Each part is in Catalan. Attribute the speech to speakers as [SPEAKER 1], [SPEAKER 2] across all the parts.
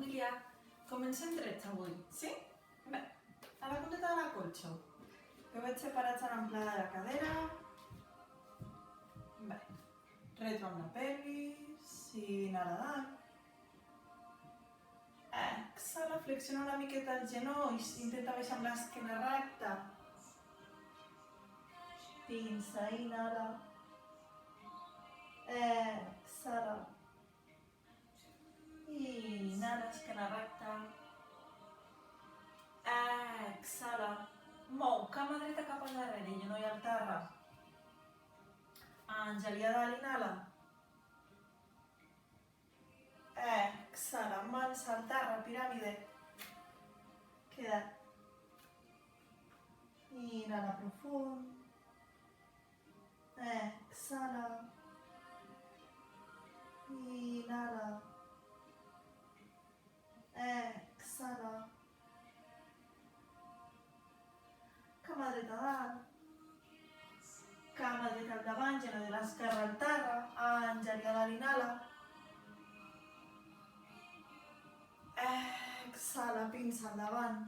[SPEAKER 1] família, comencem drets avui, sí? Bé, a la punteta de la colxo. Peus separats a l'amplada de la cadera. Bé, retro amb la pelvis i inhala dalt. Exhala, flexiona una miqueta els genolls, intenta baixar amb l'esquena recta. Pinça, inhala. Exhala. Inhala, esquena recta. Exhala. Mou cama dreta cap al darrere, genoll al terra. Àngel a dalt, inhala. Exhala, mans al terra, piràmide. Queda't. Inhala profund. Exhala. Inhala. Exhala. Cama dreta a dalt. Cama dreta al davant, genoll de l'esquerra al terra. Àngel a dalt, inhala. Exhala, pinça al davant.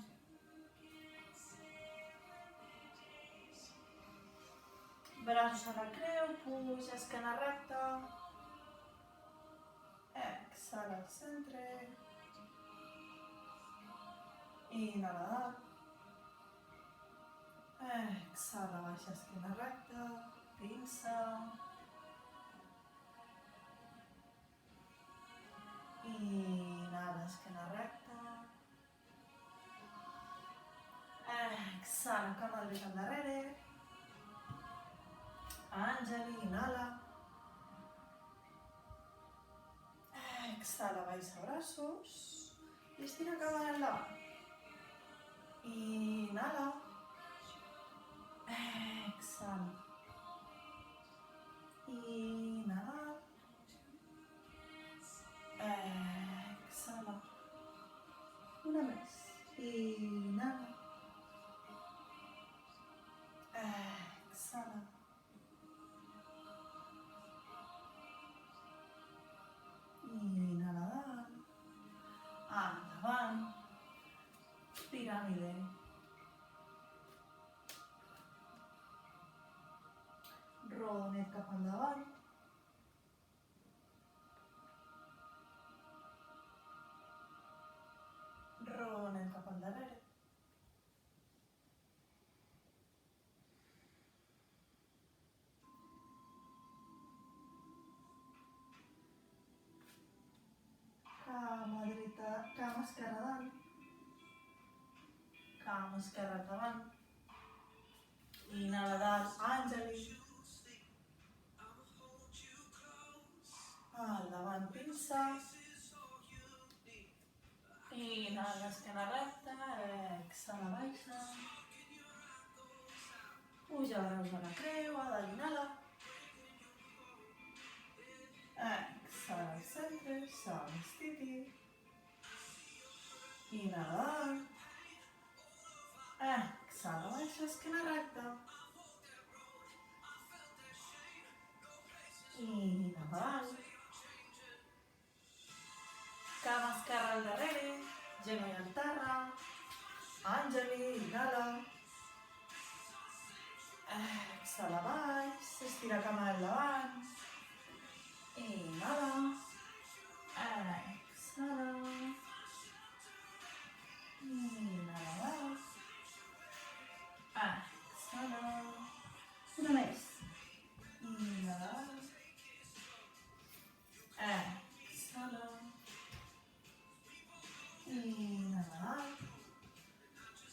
[SPEAKER 1] Braços a la creu, puja, esquena recta. Exhala al centre. Inhala dalt. Exhala, baixa, esquena recta. Pinça. Inhala, esquena recta. Exhala, cama dreta al darrere. Àngel, inhala. Exhala, baixa braços. I estira cama endavant. Inhala. Exhala. Inhala. Exhala. Una més. Inhala. Exhala. Inhala dalt. Endavant. Piràmide. Rodonet cap endavant. Rodonet cap al darrere. Cama dreta, cama esquerra dalt. Cama esquerra al davant. Inhala dalt, àngeli. Al davant, pinça. Inhala, esquena recta. Exhala, baixa. Puja braços a la creu, a dalt, inhala. Exhala al centre, samstiti. Inhala dalt. Exhala, baixa, esquena recta. Inhala dalt. Cama esquerra al darrere, genoll al terra. Àngeli, inhala. Exhala baix, estira cama al davant. Inhala. Exhala. Inhala dalt. Exhala. Una més. Inhala dalt. Exhala. Inhala dalt.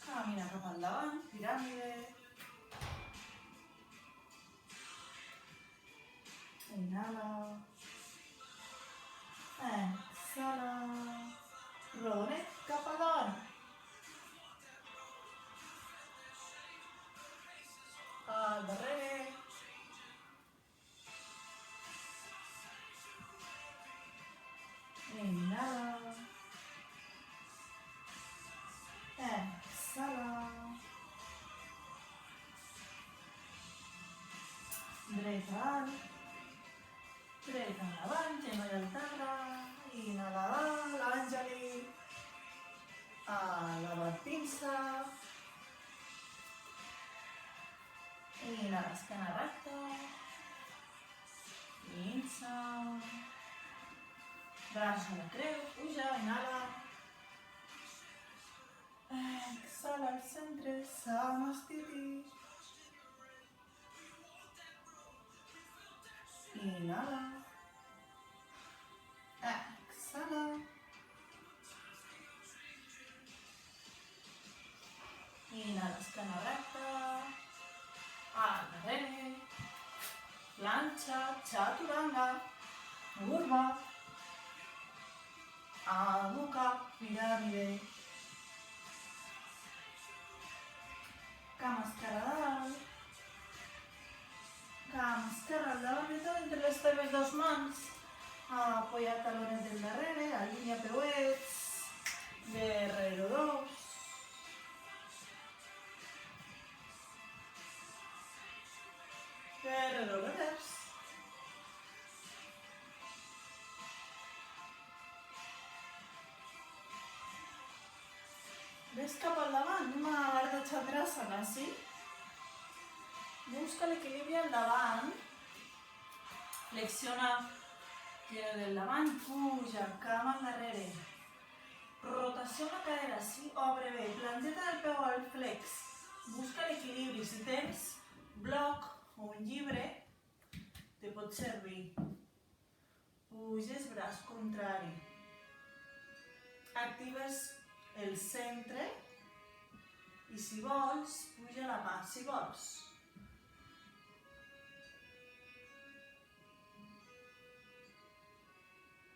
[SPEAKER 1] Camina cap endavant, piràmide. Inhala. Exhala. Rodonet cap endavant. Al darrere. Inhala. Exhala. Dreta dalt. Dreta endavant, genoll al terra. Inhala dalt, àngeli. l'esquena recta. Insa. Braç a la creu, puja, inhala. Exhala al centre, Samastiti. Inhala. Exhala. Inhala, esquena recta. Al darrere. Planxa, chaturanga. Urva. Adho, piràmide. Cama esquerra a dalt. Cama esquerra al davant de tot, entre les teves dues mans. Apoya talones del darrere, alinea peuets. Guerrero 2. Guerrero revers. Ves cap al davant, anem a Ardha Chandrasana, sí? Busca l'equilibri al davant. Flexiona el del davant, puja, cama al darrere. Rotació amb la cadera, sí? Obre bé, planteta del peu al flex. Busca l'equilibri. Si tens bloc o un llibre, te pot servir. Puges, braç contrari. Actives el centre i si vols, puja la mà, si vols.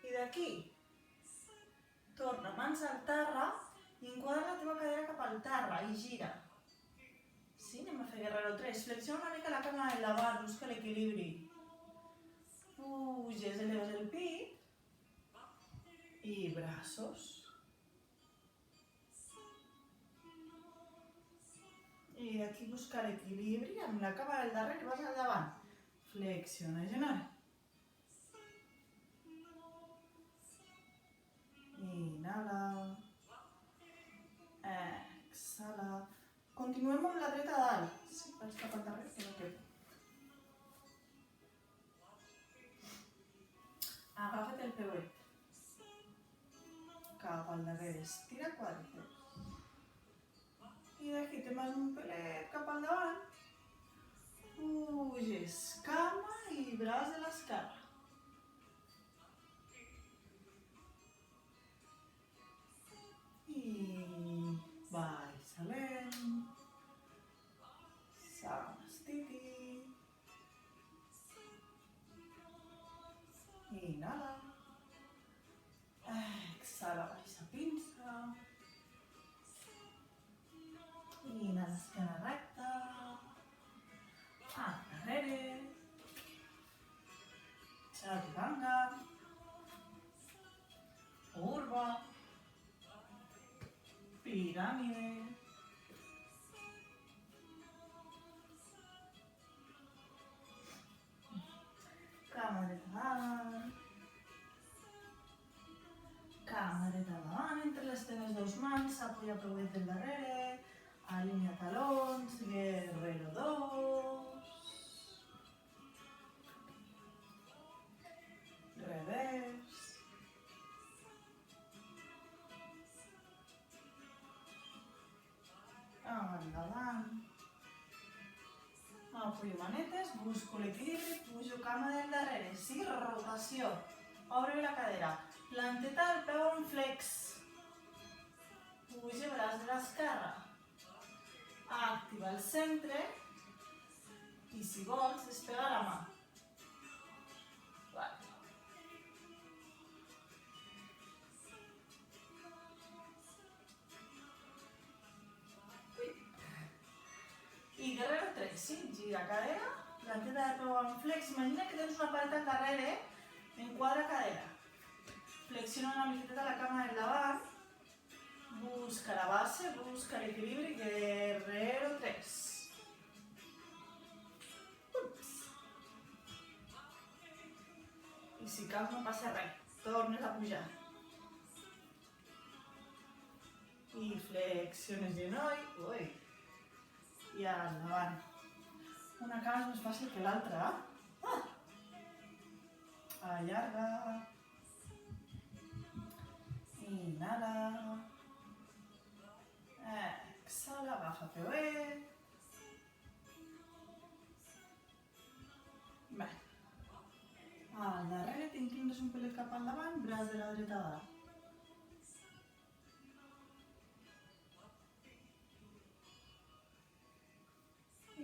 [SPEAKER 1] I d'aquí, torna mans al terra i enquadra la teva cadera cap al terra i gira. Sí, anem a fer Guerrero 3. Flexiona una mica la cama del davant, busca l'equilibri. Puges, eleves el pit i braços. I aquí busca l'equilibri amb la cama del darrere i vas al davant. Flexiona genoll. Inhala. Exhala. Continuem amb la dreta a dalt. Sí, vaig cap al darrere que no quepo. Agafa't el peuet. Cap al darrere. Estira quàdriceps. I d'aquí te'n vas un pelet cap al davant. Puges, cama i braç de l'esquerra. I baixa lent. Samastiti. Inhala. Exhala, baixa pinça. Inhala, esquena recta. Al darrere. Chaturanga. Urva. Piràmide. Cama dreta davant. Cama dreta davant entre les teves dues mans. Apoya peuet del darrere. Alinea talons. Guerrero 2. Revers. Endavant. Apoyo manetes, busco l'equilibri, pujo cama del darrere. Sí, rotació. Obre la cadera. Planteta del peu en flex. Puja braç de l'esquerra. Activa el centre. I si vols, despega la mà. I Guerrero 3, sí, gira cadera, planteta de peu en flex. Imagina que tens una paret al darrere, enquadra cadera. Flexiona una miqueta la cama del davant, busca la base, busca l'equilibri, Guerrero 3. Ups. I si cal no passa res, tornes a pujar. I flexiones genoll, ui. I endavant. Una cama és més fàcil que l'altra. Allarga. Inhala. Exhala, agafa peuet. Bé. Al darrere t'inclines un pelet cap al davant, braç de la dreta a dalt.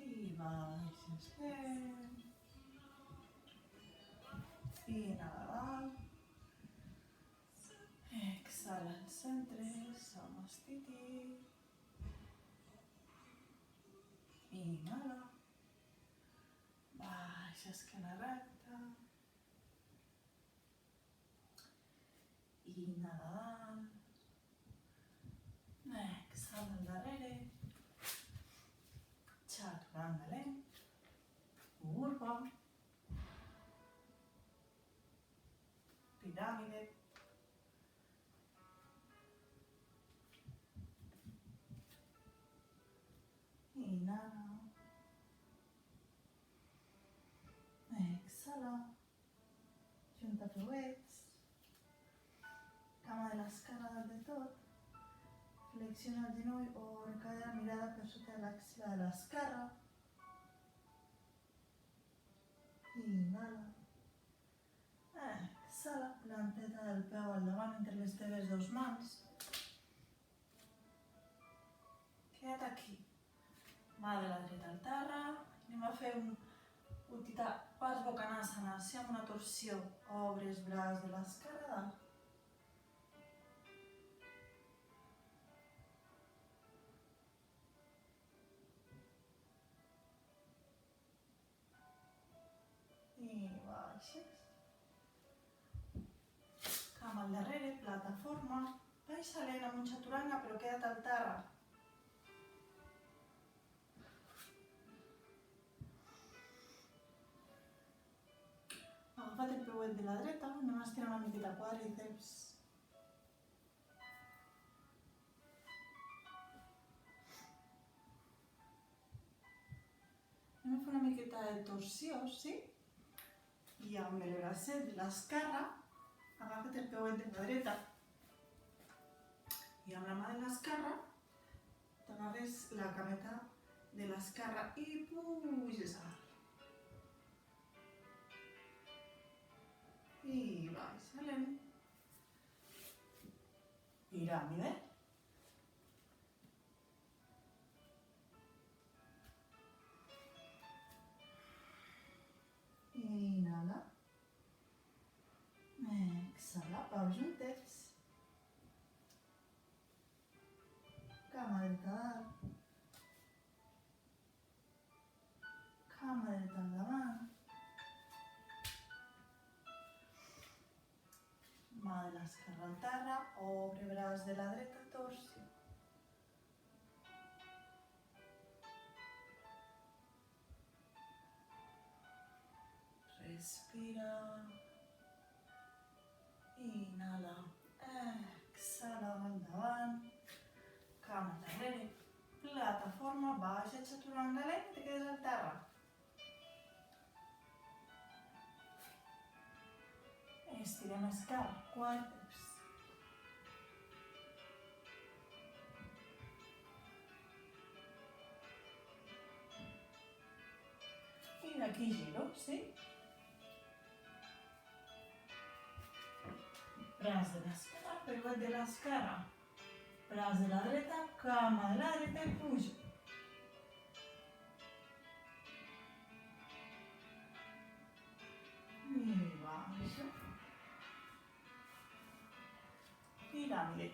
[SPEAKER 1] I baixes lent. Inhala dalt. Exhala al centre, samastiti. Inhala. Baixa esquena recta. Inhala dalt. Exhala al darrere. Chaturanga lent. Urba. Piràmide. Inhala. Exhala. Junta peuets. Cama de l'esquerra dalt de tot. Flexiona el genoll o recalla la mirada per sota de l'axila de l'esquerra. Inhala. Exhala, planteta del peu al davant entre les teves dues mans. Queda't aquí. Mà de la dreta al terra. Anem a fer un Uttita Parsvakonasana, amb una torsió. Obres braç de l'esquerra dalt. I baixes. Cama al darrere, plataforma. Baixa lent amb un chaturanga, però queda't al terra. Agafa't el peuet de la dreta, anem a estirar una miqueta quàdriceps. Anem a fer una miqueta de torsió, sí? I amb el bracet de l'esquerra, agafa't el peuet de la dreta. I amb la mà de l'esquerra, t'agafes la cameta de l'esquerra i puges a dalt. I baixa lent. Piràmide. Inhala. Exhala, peus juntets. Cama dreta dalt. Cama dreta al davant. Mà de l'esquerra al terra, obre braç de la dreta, torsió. Respira. Inhala. Exhala al davant. Cama al darrere. Plataforma, baixa, chaturanga lent i te quedes al terra. Estirem esquerra, quàdriceps. I d'aquí giro, sí? Braç de l'esquerra, peuet de l'esquerra. Braç de la dreta, cama de la dreta i pujo. I baixo. Piràmide.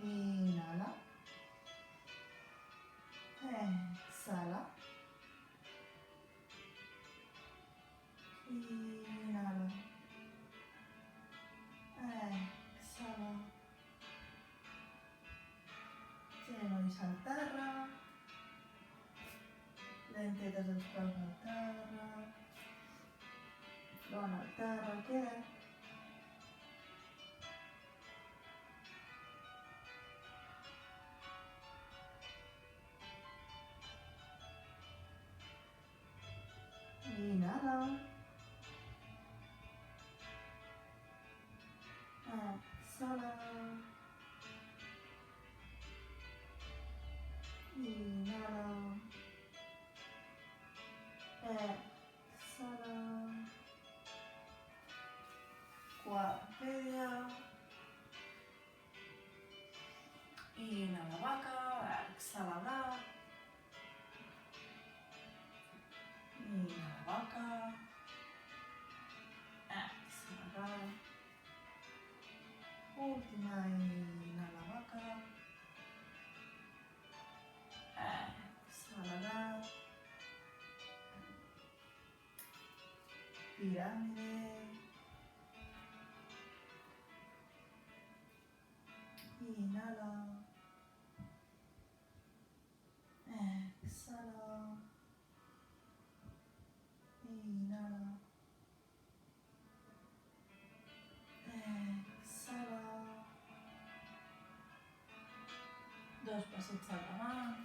[SPEAKER 1] Inhala. Exhala. Inhala. Exhala. Genolls al terra. Lentetes dels peus al terra. Front al terra, queda. Inhala vaca. Exhala gat. Piràmide. Inhala. Exhala. Inhala. Exhala. Dos passets endavant.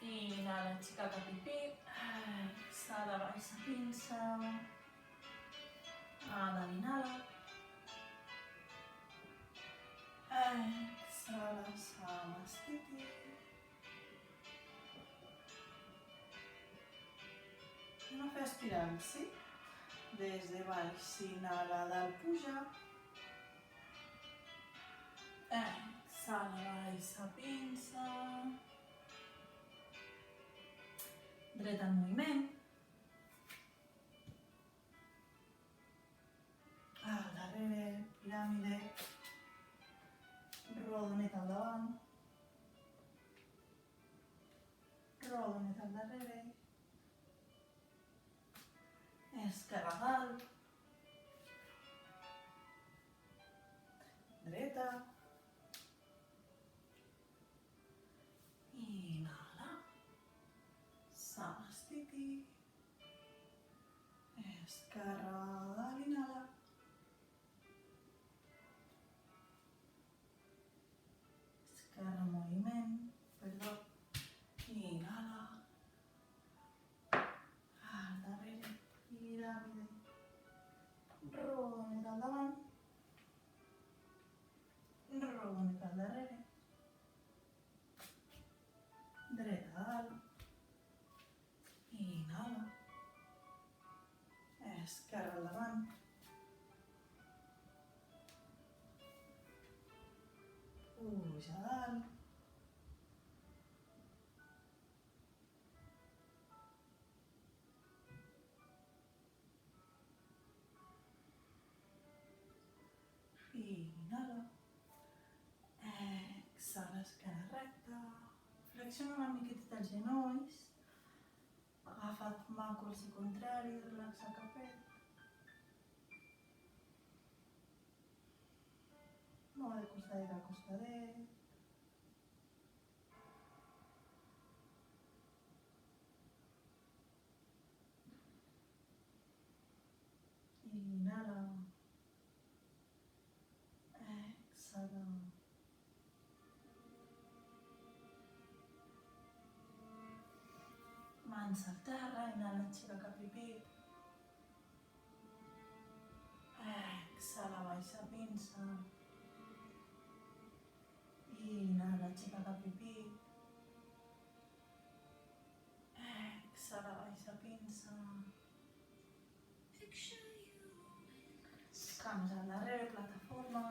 [SPEAKER 1] Inhala, aixeca cap i pit. Exhala, baixa pinça. Ara inhala. Exhala, Samastiti. No fer espirals, sí? Des de baix, inhala, dalt puja. Exhala, baixa pinça. Dret en moviment. Al darrere, piràmide. Rodonet al davant. Rodonet al darrere. Esquerra dalt. Dreta. Inhala. Samastiti. Esquerra dalt, inhala. Esquerra moviment, perdó. Inhala. Al darrere, piràmide. Rodonet al davant. Rodonet al darrere. Dreta dalt. Inhala. Esquerra al davant. Puja dalt. Inhala. Exhala, esquena recta. Flexiona una miqueta els genolls. Agafa't mà colze contrari, relaxa capet. Mou de costadet a costadet. Inhala. Exhala. Mans al terra, inhala, aixeca cap i pit. Exhala, baixa pinça. Inhala, aixeca cap i pit. Exhala, baixa pinça. Cames al darrere, plataforma.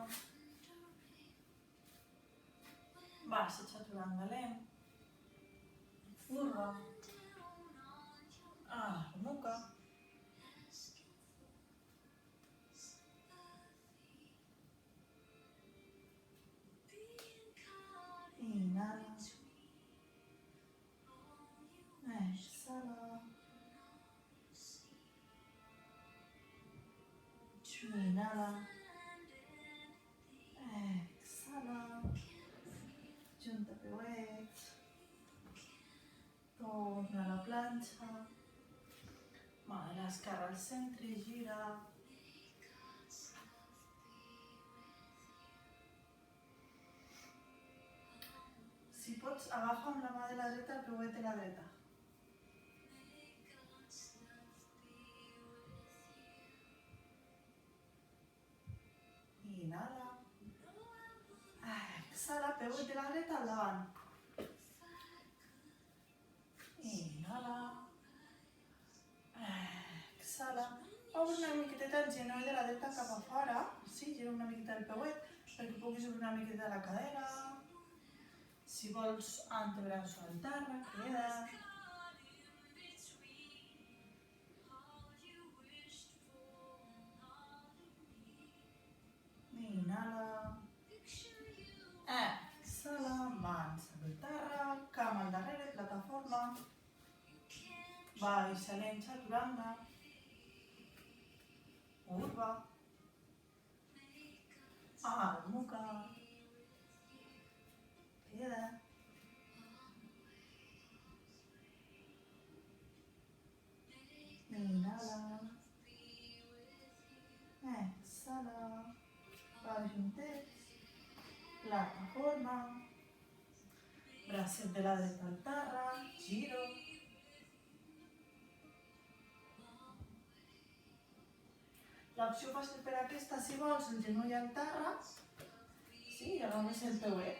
[SPEAKER 1] Baixa xaturant galem. Furga. Nuca. Inhala. Exhala. Inhala. Exhala. Junta peuets. Torna a la planxa. Mà de l'esquerra al centre, gira. Si pots, agafa amb la mà de la dreta el peuet de la dreta. Inhala. Exhala, peuet de la dreta al davant. Inhala. Exhala. Obre una miqueteta el genoll de la dreta cap a fora. Sí, gira una miqueta el peuet perquè puguis obrir una miqueta la cadera. Si vols antebraç al terra, queda. Inhala. Exhala, mans al terra, cama al darrere, plataforma. Baixa lent, chaturanga. Urva. Adho Mukha. Queda. Inhala. Exhala. Baixa un text. Plataforma. Bracet de la dreta al terra. Giro. L'opció fàcil per aquesta, si vols, el genoll al terra. Sí, ja només el peuet.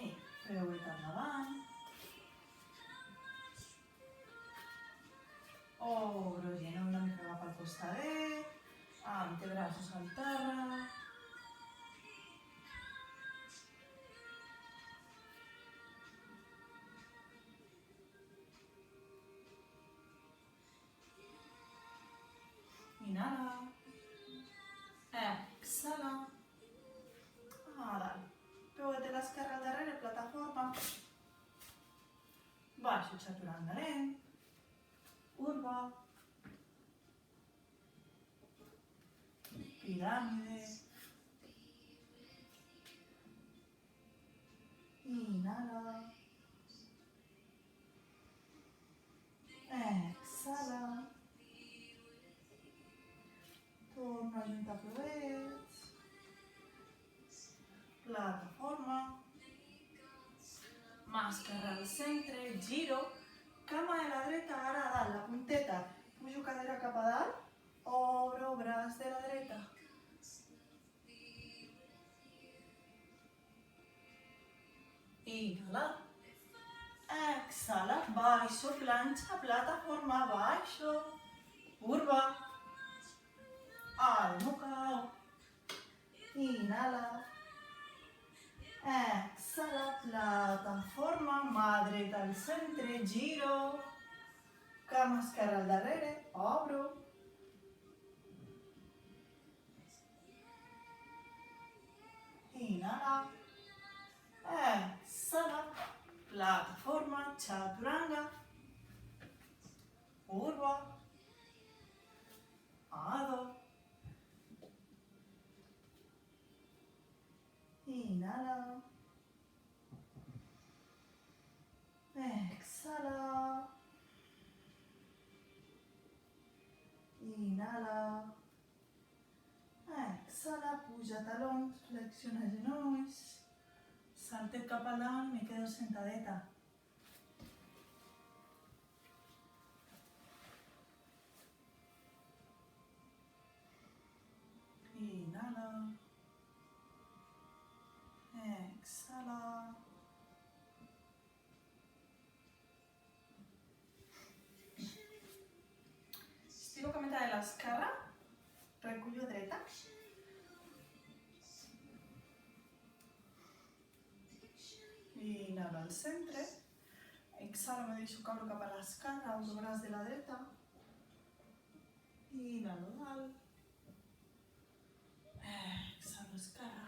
[SPEAKER 1] I peuet endavant. Obro genoll una mica cap al costadet. Antebraços al terra. Inhala. Exhala. Ara. Peuet de l'esquerra al darrere, plataforma. Baixo, chaturanga lent. Urva. Piràmide. Inhala. Exhala. Torna a juntar peuets. Plataforma. Mà esquerra al centre, giro. Cama de la dreta, ara a dalt, la punteta. Pujo cadera cap a dalt. Obro braç de la dreta. Inhala. Exhala. Baixo, planxa, plataforma, baixo. Urva. Adho Mukha. Inhala. Exhala, plataforma, mà dreta al centre, giro. Cama esquerra al darrere, obro. Inhala. Exhala, plataforma, chaturanga. Urva. Adho. Inhala. Exhala. Inhala. Exhala, puja talons, flexiona genolls. Saltet cap al davant i me quedo sentadeta. Inhala. Exhala. Estiro cameta de l'esquerra. Recullo dreta. Inhalo al centre. Exhalo, me deixo caure cap a l'esquerra, el braç de la dreta. Inhalo dalt. Exhalo esquerra.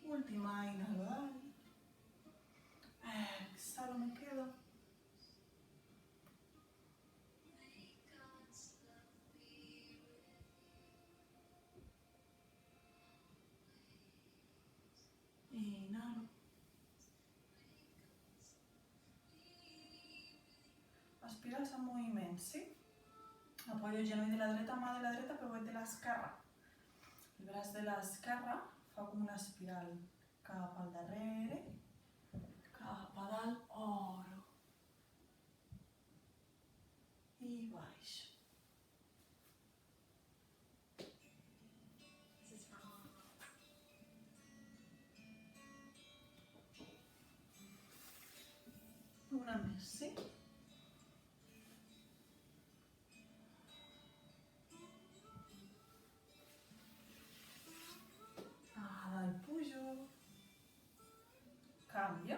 [SPEAKER 1] Última, inhalo dalt. Exhalo, me quedo. Inhalo. Espirals en moviment, sí? Apoyo el genoll de la dreta, mà de la dreta, peuet de l'esquerra. El braç de l'esquerra fa com una espiral cap al darrere, cap a dalt, obro. I baixo. Una més, sí? Pujo. Cambio.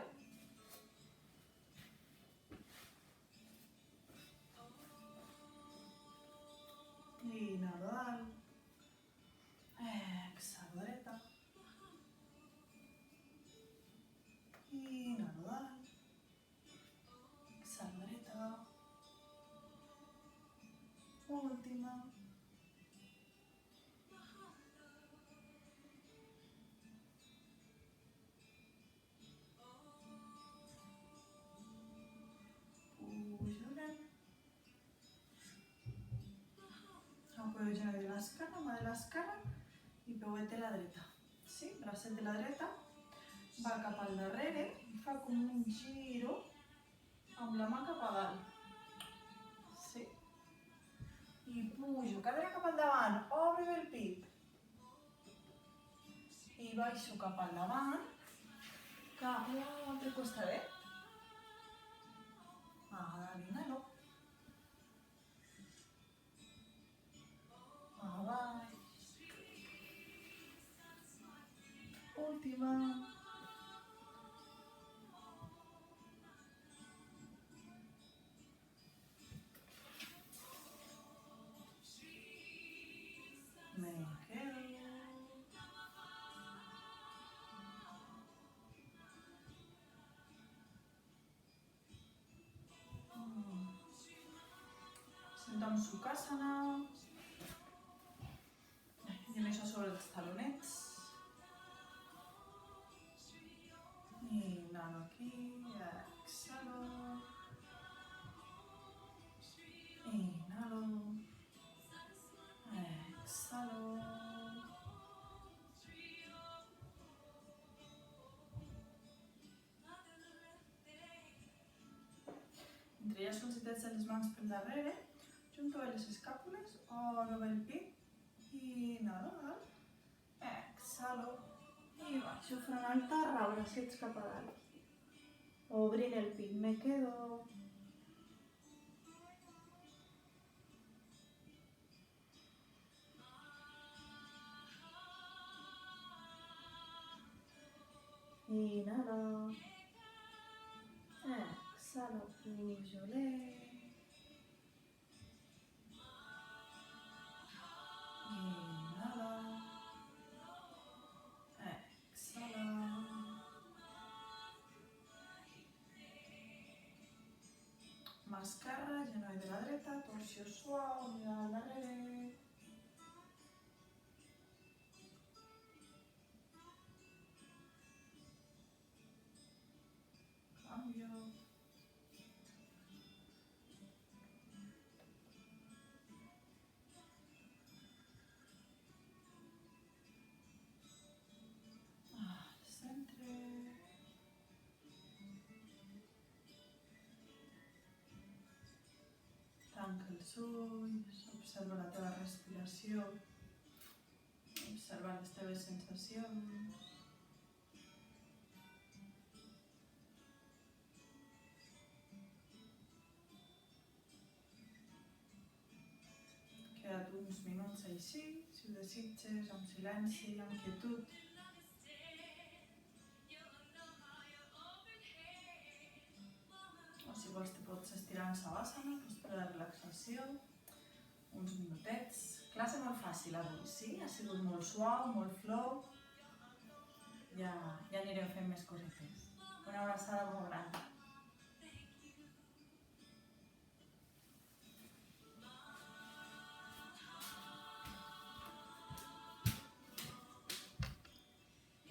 [SPEAKER 1] l'esquerra i peuet de la dreta. Sí? Bracet de la dreta va cap al darrere i fa com un giro amb la mà cap a dalt. Sí? I pujo, cadera cap al davant, obre bé el pit. I baixo cap al davant, cap a l'altre costadet. Dalt, inhalo. Avall. Última. Me quedo. Sentem Sukhasana. I això sobre els talonets. Inhalo aquí, exhalo. Inhalo. Exhalo. Mentre ja solicitats les mans pel darrere, junto bé les escàpules, obro bé el pit, inhalo dalt, exhalo i baixo front al terra, bracets cap a dalt. Obrint el pit, me quedo. Inhalo. Exhalo, pujo lent. Inhalo. Exhalo. Mà esquerra, genoll de la dreta, torsió suau, mirada al darrere. Canvio. Centre. Tanca els ulls, observa la teva respiració, observa les teves sensacions. Queda't uns minuts així, si ho desitges, amb silenci, amb quietud. O si vols te pots estirar en Savasana, per la relaxació, uns minutets. Classe molt fàcil avui, sí? Ha sigut molt suau, molt flow. Ja anirem fent més cosetes. Una abraçada molt gran.